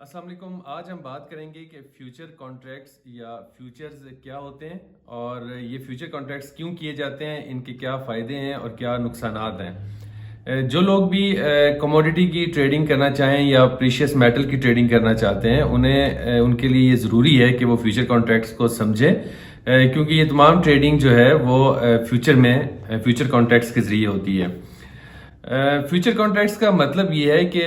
السلام علیکم. آج ہم بات کریں گے کہ فیوچر کانٹریکٹس یا فیوچرز کیا ہوتے ہیں اور یہ فیوچر کانٹریکٹس کیوں کیے جاتے ہیں, ان کے کیا فائدے ہیں اور کیا نقصانات ہیں. جو لوگ بھی کموڈیٹی کی ٹریڈنگ کرنا چاہیں یا پریشیس میٹل کی ٹریڈنگ کرنا چاہتے ہیں ان کے لیے یہ ضروری ہے کہ وہ فیوچر کانٹریکٹس کو سمجھیں, کیونکہ یہ تمام ٹریڈنگ جو ہے وہ فیوچر کانٹریکٹس کے ذریعے ہوتی ہے. فیوچر کانٹریکٹس کا مطلب یہ ہے کہ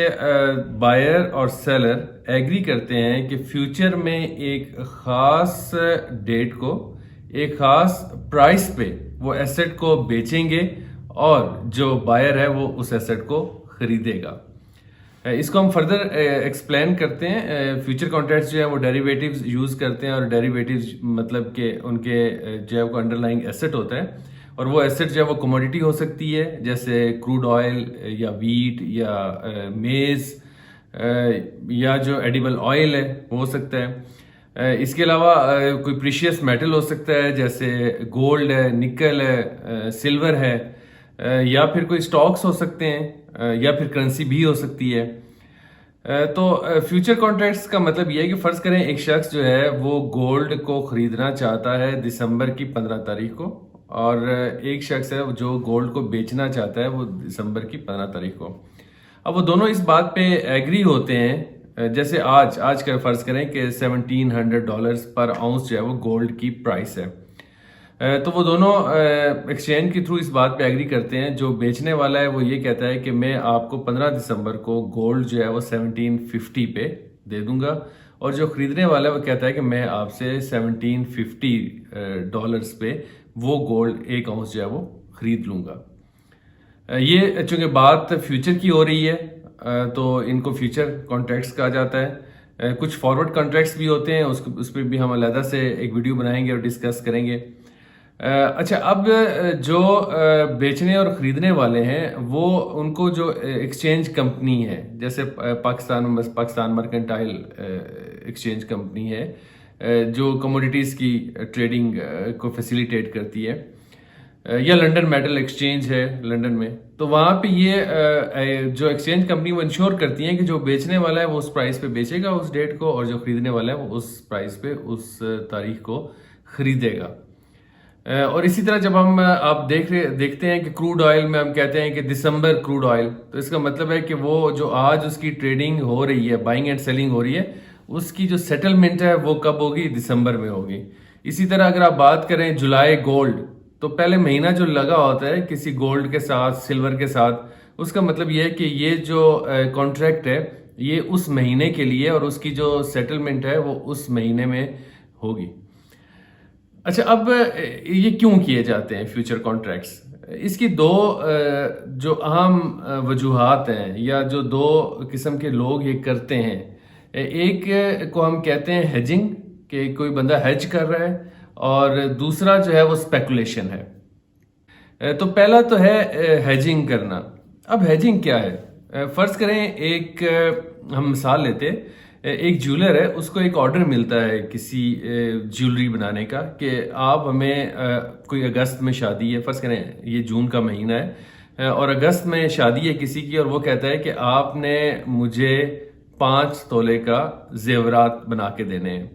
بائر اور سیلر ایگری کرتے ہیں کہ فیوچر میں ایک خاص ڈیٹ کو ایک خاص پرائس پہ وہ ایسٹ کو بیچیں گے اور جو بائر ہے وہ اس ایسٹ کو خریدے گا. اس کو ہم فردر ایکسپلین کرتے ہیں. فیوچر کانٹریکٹس جو ہیں وہ ڈیریویٹیوز یوز کرتے ہیں اور ڈیریویٹیوز مطلب کہ ان کے جو ہے وہ انڈر لائنگ ایسٹ ہوتا ہے, اور وہ ایسٹ جو ہے وہ کموڈیٹی ہو سکتی ہے جیسے کروڈ آئل یا ویٹ یا میز یا جو ایڈیبل آئل ہے وہ ہو سکتا ہے. اس کے علاوہ کوئی پریشیس میٹل ہو سکتا ہے جیسے گولڈ ہے, نکل ہے, سلور ہے, یا پھر کوئی سٹاکس ہو سکتے ہیں یا پھر کرنسی بھی ہو سکتی ہے. تو فیوچر کانٹریکٹس کا مطلب یہ ہے کہ فرض کریں ایک شخص جو ہے وہ گولڈ کو خریدنا چاہتا ہے دسمبر کی 15 تاریخ کو, اور ایک شخص ہے جو گولڈ کو بیچنا چاہتا ہے وہ دسمبر کی 15 تاریخ کو. اب وہ دونوں اس بات پہ ایگری ہوتے ہیں, جیسے آج کا فرض کریں کہ $1700 پر آؤنس جو ہے وہ گولڈ کی پرائس ہے. تو وہ دونوں ایکسچینج کے تھرو اس بات پہ ایگری کرتے ہیں. جو بیچنے والا ہے وہ یہ کہتا ہے کہ میں آپ کو 15 دسمبر کو گولڈ جو ہے وہ 1750 پہ دے دوں گا, اور جو خریدنے والا ہے وہ کہتا ہے کہ میں آپ سے $1750 پہ وہ گولڈ ایک آؤنس جو ہے وہ خرید لوں گا. یہ چونکہ بات فیوچر کی ہو رہی ہے تو ان کو فیوچر کانٹریکٹس کہا جاتا ہے. کچھ فارورڈ کانٹریکٹس بھی ہوتے ہیں, اس پہ بھی ہم علیحدہ سے ایک ویڈیو بنائیں گے اور ڈسکس کریں گے. اچھا, اب جو بیچنے اور خریدنے والے ہیں وہ ان کو جو ایکسچینج کمپنی ہے جیسے پاکستان مرکنٹائل ایکسچینج کمپنی ہے جو کموڈیٹیز کی ٹریڈنگ کو فیسیلیٹیٹ کرتی ہے, یا لنڈن میٹل ایکسچینج ہے لنڈن میں, تو وہاں پہ یہ جو ایکسچینج کمپنی وہ انشور کرتی ہیں کہ جو بیچنے والا ہے وہ اس پرائس پہ بیچے گا اس ڈیٹ کو, اور جو خریدنے والا ہے وہ اس پرائس پہ اس تاریخ کو خریدے گا. اور اسی طرح جب ہم آپ دیکھتے ہیں کہ کروڈ آئل میں ہم کہتے ہیں کہ دسمبر کروڈ آئل, تو اس کا مطلب ہے کہ وہ جو آج اس کی ٹریڈنگ ہو رہی ہے, بائنگ اینڈ سیلنگ ہو رہی ہے, اس کی جو سیٹلمنٹ ہے وہ کب ہوگی, دسمبر میں ہوگی. اسی طرح اگر آپ بات کریں جولائی گولڈ, تو پہلے مہینہ جو لگا ہوتا ہے کسی گولڈ کے ساتھ سلور کے ساتھ, اس کا مطلب یہ ہے کہ یہ جو کانٹریکٹ ہے یہ اس مہینے کے لیے اور اس کی جو سیٹلمنٹ ہے وہ اس مہینے میں ہوگی. اچھا, اب یہ کیوں کیے جاتے ہیں فیوچر کانٹریکٹس؟ اس کی دو جو اہم وجوہات ہیں یا جو دو قسم کے لوگ یہ کرتے ہیں. ایک کو ہم کہتے ہیں ہیجنگ, کہ کوئی بندہ ہیج کر رہا ہے, اور دوسرا جو ہے وہ اسپیکولیشن ہے. تو پہلا تو ہے ہیجنگ کرنا. اب ہیجنگ کیا ہے؟ فرض کریں ایک ہم مثال لیتے, ایک جیولر ہے, اس کو ایک آرڈر ملتا ہے کسی جیولری بنانے کا کہ آپ ہمیں کوئی اگست میں شادی ہے, فرض کریں یہ جون کا مہینہ ہے اور اگست میں شادی ہے کسی کی, اور وہ کہتا ہے کہ آپ نے مجھے 5 تولے کا زیورات بنا کے دینے ہیں.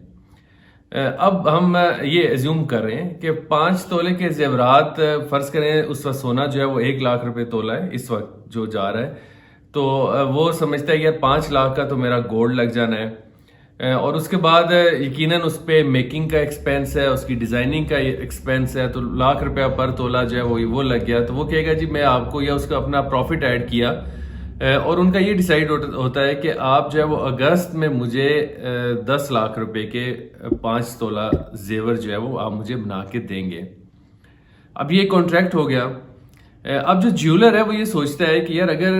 اب ہم یہ ایزیوم کر رہے ہیں کہ 5 تولے کے زیورات, فرض کریں اس وقت سونا جو ہے وہ 1 لاکھ روپے تولا ہے اس وقت جو جا رہا ہے, تو وہ سمجھتا ہے کہ 5 لاکھ کا تو میرا گولڈ لگ جانا ہے, اور اس کے بعد یقیناً اس پہ میکنگ کا ایکسپینس ہے, اس کی ڈیزائننگ کا ایکسپینس ہے, تو لاکھ روپیہ پر تولا جو ہے وہ لگ گیا. تو وہ کہے گا جی میں آپ کو, یا اس کا اپنا پروفٹ ایڈ کیا, اور ان کا یہ ڈیسائیڈ ہوتا ہے کہ آپ جو ہے وہ اگست میں مجھے 10 لاکھ روپے کے 5 تولہ زیور جو ہے وہ آپ مجھے بنا کے دیں گے. اب یہ کانٹریکٹ ہو گیا. اب جو جیولر ہے وہ یہ سوچتا ہے کہ یار اگر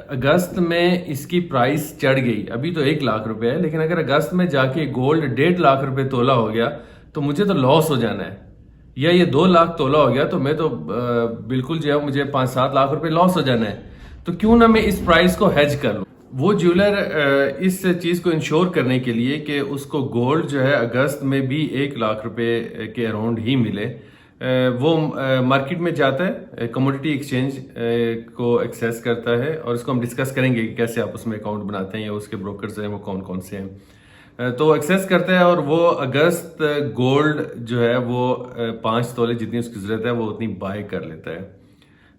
اگست میں اس کی پرائس چڑھ گئی, ابھی تو 1 لاکھ روپے ہے, لیکن اگر اگست میں جا کے گولڈ 1.5 لاکھ روپے تولا ہو گیا تو مجھے تو لاس ہو جانا ہے, یا یہ 2 لاکھ تولا ہو گیا تو میں تو بالکل جو ہے مجھے 5-7 لاکھ روپے لاس ہو جانا ہے. تو کیوں نہ میں اس پرائس کو ہیج کر لوں. وہ جیولر اس چیز کو انشور کرنے کے لیے کہ اس کو گولڈ جو ہے اگست میں بھی 1 لاکھ روپے کے اراؤنڈ ہی ملے, وہ مارکیٹ میں جاتا ہے، کموڈیٹی ایکسچینج کو ایکسیس کرتا ہے، اور اس کو ہم ڈسکس کریں گے کہ کیسے آپ اس میں اکاؤنٹ بناتے ہیں یا اس کے بروکرز ہیں وہ کون کون سے ہیں۔ تو ایکسیس کرتا ہے، اور وہ اگست گولڈ جو ہے وہ 5 تولے جتنی اس کی ضرورت ہے وہ اتنی بائی کر لیتا ہے۔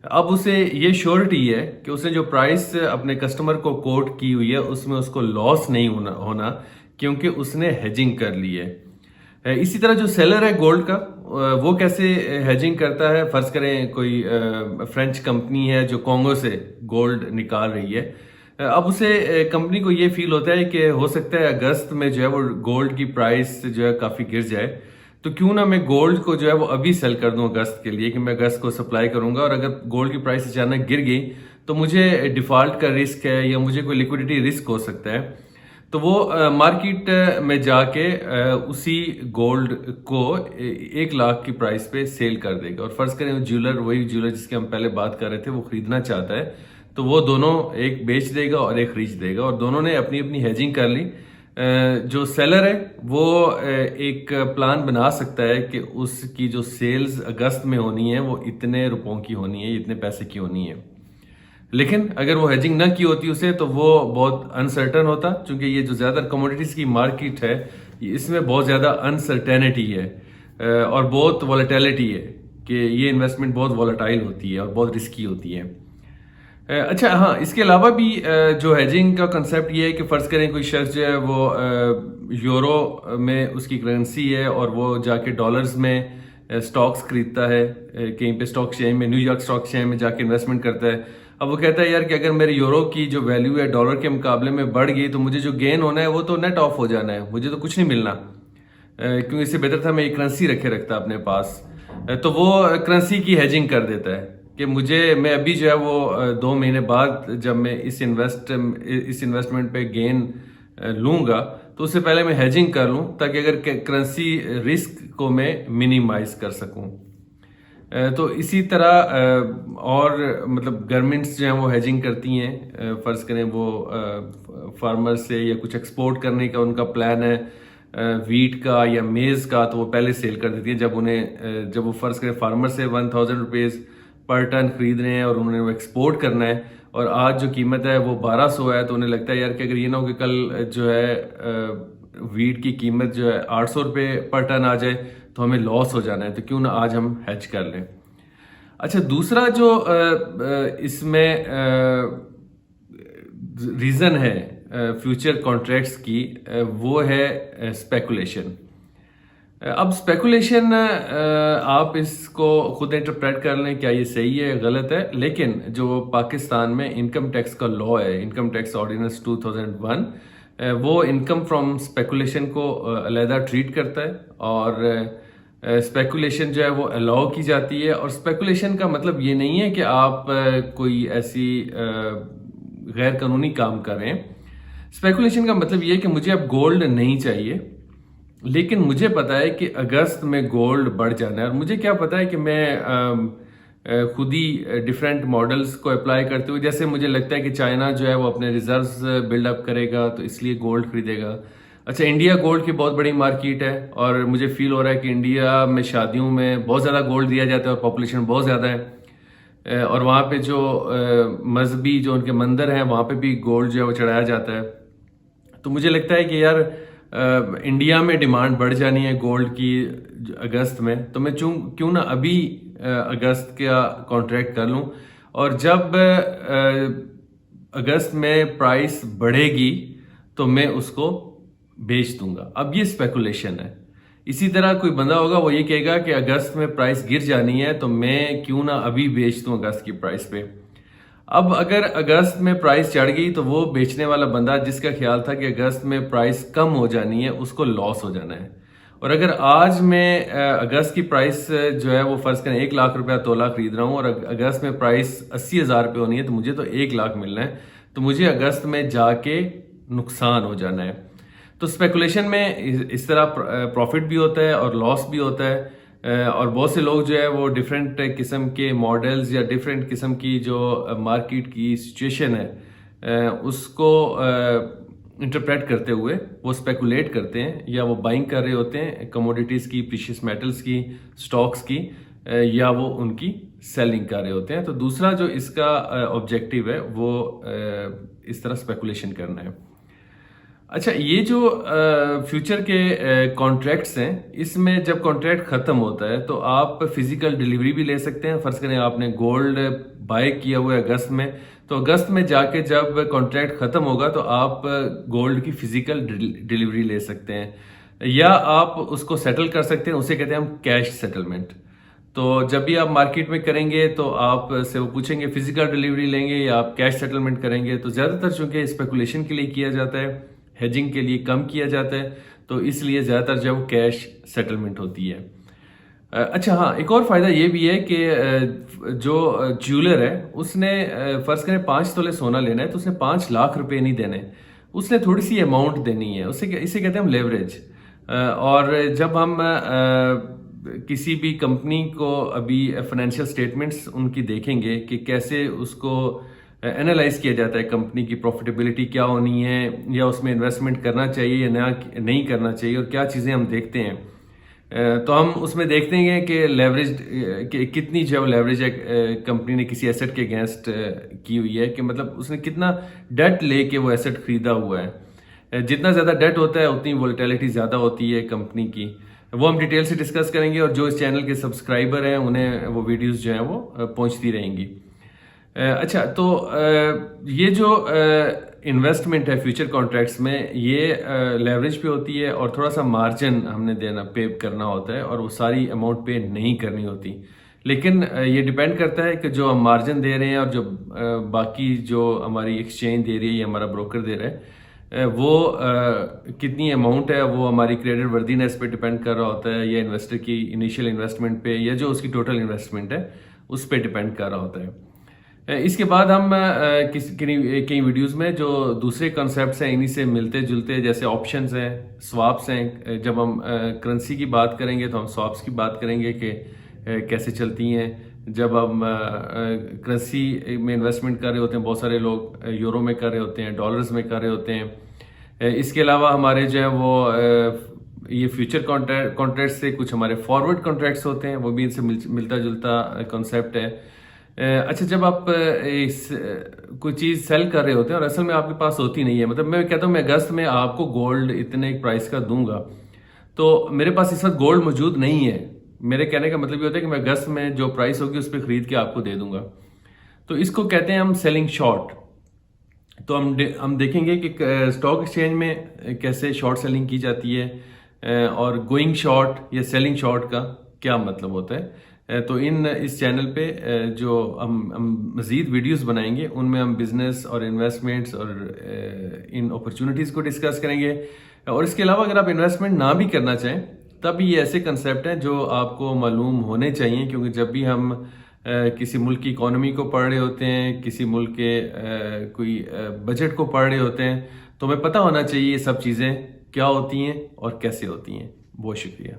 اب اسے یہ شیورٹی ہے کہ اسے جو پرائس اپنے کسٹمر کو کوٹ کی ہوئی ہے اس میں اس کو لاس نہیں ہونا کیونکہ اس نے ہیجنگ کر لی ہے۔ اسی طرح جو سیلر ہے گولڈ کا، وہ کیسے ہیجنگ کرتا ہے؟ فرض کریں کوئی فرینچ کمپنی ہے جو کانگو سے گولڈ نکال رہی ہے، اب اسے کمپنی کو یہ فیل ہوتا ہے کہ ہو سکتا ہے اگست میں جو ہے وہ گولڈ کی پرائس جو ہے کافی گر جائے، تو کیوں نہ میں گولڈ کو جو ہے وہ ابھی سیل کر دوں اگست کے لیے، کہ میں اگست کو سپلائی کروں گا، اور اگر گولڈ کی پرائس اچانک گر گئی تو مجھے ڈیفالٹ کا رسک ہے یا مجھے کوئی لیکوڈیٹی رسک ہو سکتا ہے، تو وہ مارکیٹ میں جا کے اسی گولڈ کو 1 لاکھ کی پرائس پہ سیل کر دے گا۔ اور فرض کریں وہی جیولر جس کی ہم پہلے بات کر رہے تھے وہ خریدنا چاہتا ہے، تو وہ دونوں ایک بیچ دے گا اور ایک خرید دے گا، اور دونوں نے اپنی اپنی ہیجنگ کر لی۔ جو سیلر ہے وہ ایک پلان بنا سکتا ہے کہ اس کی جو سیلز اگست میں ہونی ہے وہ اتنے روپوں کی ہونی ہے، اتنے پیسے کی ہونی ہے، لیکن اگر وہ ہیجنگ نہ کی ہوتی اسے تو وہ بہت انسرٹن ہوتا، چونکہ یہ جو زیادہ کموڈیٹیز کی مارکیٹ ہے اس میں بہت زیادہ انسرٹینٹی ہے اور بہت والیٹیلٹی ہے، کہ یہ انویسٹمنٹ بہت والیٹائل ہوتی ہے اور بہت رسکی ہوتی ہے۔ اچھا ہاں، اس کے علاوہ بھی جو ہیجنگ کا کنسیپٹ یہ ہے کہ فرض کریں کوئی شخص جو ہے وہ یورو میں اس کی کرنسی ہے اور وہ جا کے ڈالرز میں سٹاکس خریدتا ہے، کہیں پہ سٹاک ایکسچینج میں، نیو یارک سٹاک ایکسچینج میں جا کے انویسٹمنٹ کرتا ہے۔ اب وہ کہتا ہے یار کہ اگر میرے یورو کی جو ویلیو ہے ڈالر کے مقابلے میں بڑھ گئی تو مجھے جو گین ہونا ہے وہ تو نیٹ آف ہو جانا ہے، مجھے تو کچھ نہیں ملنا، کیونکہ اس سے بہتر تھا میں ایک کرنسی رکھتا اپنے پاس۔ تو وہ کرنسی کی ہیجنگ کر دیتا ہے کہ میں ابھی جو ہے وہ 2 مہینے بعد جب میں اس انویسٹمنٹ پہ گین لوں گا تو اس سے پہلے میں ہیجنگ کر لوں تاکہ اگر کرنسی رسک کو میں منیمائز کر سکوں۔ تو اسی طرح اور مطلب گورنمنٹس جو ہیں وہ ہیجنگ کرتی ہیں، فرض کریں وہ فارمر سے یا کچھ ایکسپورٹ کرنے کا ان کا پلان ہے، ویٹ کا یا میز کا، تو وہ پہلے سیل کر دیتی ہیں جب وہ فرض کریں فارمر سے 1000 روپیز پر ٹن خرید رہے ہیں اور انہوں نے وہ ایکسپورٹ کرنا ہے، اور آج جو قیمت ہے وہ 1200 ہے، تو انہیں لگتا ہے یار کہ اگر یہ نہ ہو کہ کل جو ہے ویٹ کی قیمت جو ہے 800 روپے پر ٹن آ جائے تو ہمیں لاس ہو جانا ہے، تو کیوں نہ آج ہم ہیج کر لیں۔ اچھا، دوسرا جو اس میں ریزن ہے فیوچر کانٹریکٹس کی، وہ ہے اسپیکولیشن۔ اب اسپیکولیشن آپ اس کو خود انٹرپریٹ کر لیں کیا یہ صحیح ہے غلط ہے، لیکن جو پاکستان میں انکم ٹیکس کا لا ہے، انکم ٹیکس آرڈیننس 2001، وہ انکم فرام اسپیکولیشن کو علیحدہ ٹریٹ کرتا ہے، اور اسپیکولیشن جو ہے وہ الاؤ کی جاتی ہے۔ اور اسپیکولیشن کا مطلب یہ نہیں ہے کہ آپ کوئی ایسی غیر قانونی کام کریں۔ اسپیکولیشن کا مطلب یہ ہے کہ مجھے اب گولڈ نہیں چاہیے، لیکن مجھے پتا ہے کہ اگست میں گولڈ بڑھ جانا ہے، اور مجھے کیا پتا ہے کہ میں خود ہی ڈیفرنٹ ماڈلز کو اپلائی کرتے ہوئے، جیسے مجھے لگتا ہے کہ چائنا جو ہے وہ اپنے ریزروز بلڈ اپ کرے گا تو اس لیے گولڈ خریدے گا۔ اچھا، انڈیا گولڈ کی بہت بڑی مارکیٹ ہے، اور مجھے فیل ہو رہا ہے کہ انڈیا میں شادیوں میں بہت زیادہ گولڈ دیا جاتا ہے اور پاپولیشن بہت زیادہ ہے، اور وہاں پہ جو مذہبی جو ان کے مندر ہیں وہاں پہ بھی گولڈ جو ہے وہ چڑھایا جاتا ہے۔ تو مجھے لگتا ہے کہ یار انڈیا میں ڈیمانڈ بڑھ جانی ہے گولڈ کی اگست میں، تو میں کیوں نہ ابھی اگست کا کانٹریکٹ کر لوں، اور جب اگست میں پرائس بڑھے گی تو میں اس کو بیچ دوں گا۔ اب یہ اسپیکولیشن ہے۔ اسی طرح کوئی بندہ ہوگا وہ یہ کہے گا کہ اگست میں پرائس گر جانی ہے تو میں کیوں نہ ابھی بیچ دوں اگست کی پرائس پہ۔ اب اگر اگست میں پرائس چڑھ گئی تو وہ بیچنے والا بندہ جس کا خیال تھا کہ اگست میں پرائس کم ہو جانی ہے اس کو لاس ہو جانا ہے، اور اگر آج میں اگست کی پرائس جو ہے وہ فرض کریں 1 لاکھ روپیہ تولا خرید رہا ہوں اور اگست میں پرائس 80,000 روپے ہونی ہے تو مجھے تو 1 لاکھ ملنا ہے، تو مجھے اگست میں جا کے نقصان ہو جانا ہے۔ تو اسپیکولیشن میں اس طرح پروفٹ بھی ہوتا ہے اور لاس بھی ہوتا ہے، اور بہت سے لوگ جو ہے وہ ڈیفرنٹ قسم کے ماڈلز یا ڈیفرنٹ قسم کی جو مارکیٹ کی سچویشن ہے اس کو انٹرپریٹ کرتے ہوئے وہ اسپیکولیٹ کرتے ہیں، یا وہ بائنگ کر رہے ہوتے ہیں کموڈیٹیز کی، پریشیس میٹلز کی، سٹاکس کی، یا وہ ان کی سیلنگ کر رہے ہوتے ہیں. تو دوسرا جو اس کا آبجیکٹیو ہے وہ اس طرح اسپیکولیشن کرنا ہے. اچھا، یہ جو فیوچر کے کانٹریکٹس ہیں، اس میں جب کانٹریکٹ ختم ہوتا ہے تو آپ فزیکل ڈیلیوری بھی لے سکتے ہیں. فرض کریں آپ نے گولڈ بائی کیا ہوا ہے اگست میں، تو اگست میں جا کے جب کانٹریکٹ ختم ہوگا تو آپ گولڈ کی فزیکل ڈیلیوری لے سکتے ہیں، یا آپ اس کو سیٹل کر سکتے ہیں. اسے کہتے ہیں ہم کیش سیٹلمنٹ. تو جب بھی آپ مارکیٹ میں کریں گے تو آپ سے وہ پوچھیں گے فزیکل ڈیلیوری لیں گے یا آپ کیش سیٹلمنٹ کریں گے. تو زیادہ تر چونکہ اسپیکولیشن کے لیے کیا جاتا ہے، ہیجنگ کے لیے کم کیا جاتا ہے، تو اس لیے زیادہ تر جو کیش سیٹلمنٹ ہوتی ہے. اچھا ہاں، ایک اور فائدہ یہ بھی ہے کہ جو جیولر ہے اس نے فرض کریں 5 تولے سونا لینا ہے تو اس نے 5 لاکھ روپے نہیں دینے، اس نے تھوڑی سی اماؤنٹ دینی ہے. اسے کہتے ہیں ہم لیوریج. اور جب ہم کسی بھی کمپنی کو ابھی فائنینشیل سٹیٹمنٹس ان کی دیکھیں گے کہ کیسے اس کو اینالائز کیا جاتا ہے، کمپنی کی پروفیٹیبلٹی کیا ہونی ہے، یا اس میں انویسٹمنٹ کرنا چاہیے یا نہیں کرنا چاہیے، اور کیا چیزیں ہم دیکھتے ہیں. تو ہم اس میں دیکھتے ہیں کہ لیوریج کتنی جو لیوریج کمپنی نے کسی ایسٹ کے اگینسٹ کی ہوئی ہے، کہ مطلب اس نے کتنا ڈیٹ لے کے وہ ایسٹ خریدا ہوا ہے. جتنا زیادہ ڈیٹ ہوتا ہے اتنی وولٹیلٹی زیادہ ہوتی ہے کمپنی کی. وہ ہم ڈیٹیل سے ڈسکس کریں گے، اور جو اس چینل کے سبسکرائبر ہیں انہیں وہ ویڈیوز جو ہیں وہ پہنچتی رہیں گی. اچھا، تو یہ جو انویسٹمنٹ ہے فیوچر کانٹریکٹس میں، یہ لیوریج پہ ہوتی ہے، اور تھوڑا سا مارجن ہم نے پے کرنا ہوتا ہے، اور وہ ساری اماؤنٹ پے نہیں کرنی ہوتی. لیکن یہ ڈیپینڈ کرتا ہے کہ جو ہم مارجن دے رہے ہیں اور جو باقی جو ہماری ایکسچینج دے رہی ہے یا ہمارا بروکر دے رہا ہے، وہ کتنی اماؤنٹ ہے، وہ ہماری کریڈٹ وردینس پہ ڈیپینڈ کر رہا ہوتا ہے، یا انویسٹر کی انیشیل انویسٹمنٹ پہ، یا جو اس کی ٹوٹل انویسٹمنٹ ہے اس پہ ڈیپینڈ کر رہا ہوتا ہے. اس کے بعد ہم کئی ویڈیوز میں جو دوسرے کنسیپٹس ہیں انہی سے ملتے جلتے، جیسے آپشنز ہیں، سواپس ہیں. جب ہم کرنسی کی بات کریں گے تو ہم سواپس کی بات کریں گے کہ کیسے چلتی ہیں. جب ہم کرنسی میں انویسٹمنٹ کر رہے ہوتے ہیں، بہت سارے لوگ یورو میں کر رہے ہوتے ہیں، ڈالرز میں کر رہے ہوتے ہیں. اس کے علاوہ ہمارے جو ہے وہ یہ فیوچر کانٹریکٹ سے کچھ ہمارے فارورڈ کانٹریکٹس ہوتے ہیں، وہ بھی ان سے ملتا جلتا کنسیپٹ ہے. اچھا، جب آپ کوئی چیز سیل کر رہے ہوتے ہیں اور اصل میں آپ کے پاس ہوتی نہیں ہے، مطلب میں کہتا ہوں میں اگست میں آپ کو گولڈ اتنے ایک پرائس کا دوں گا، تو میرے پاس اس وقت گولڈ موجود نہیں ہے. میرے کہنے کا مطلب یہ ہوتا ہے کہ میں اگست میں جو پرائس ہوگی اس پہ خرید کے آپ کو دے دوں گا. تو اس کو کہتے ہیں ہم سیلنگ شارٹ. تو ہم دیکھیں گے کہ اسٹاک ایکسچینج میں کیسے شارٹ سیلنگ کی جاتی ہے، اور گوئنگ شارٹ یا سیلنگ شارٹ کا کیا مطلب ہوتا ہے. تو اس چینل پہ جو ہم مزید ویڈیوز بنائیں گے ان میں ہم بزنس اور انویسٹمنٹس اور ان اپرچونٹیز کو ڈسکس کریں گے. اور اس کے علاوہ اگر آپ انویسٹمنٹ نہ بھی کرنا چاہیں تب یہ ایسے کنسیپٹ ہیں جو آپ کو معلوم ہونے چاہیے، کیونکہ جب بھی ہم کسی ملک کی اکانومی کو پڑھ رہے ہوتے ہیں، کسی ملک کے کوئی بجٹ کو پڑھ رہے ہوتے ہیں، تو ہمیں پتہ ہونا چاہیے یہ سب چیزیں کیا ہوتی ہیں اور کیسے ہوتی ہیں. بہت شکریہ.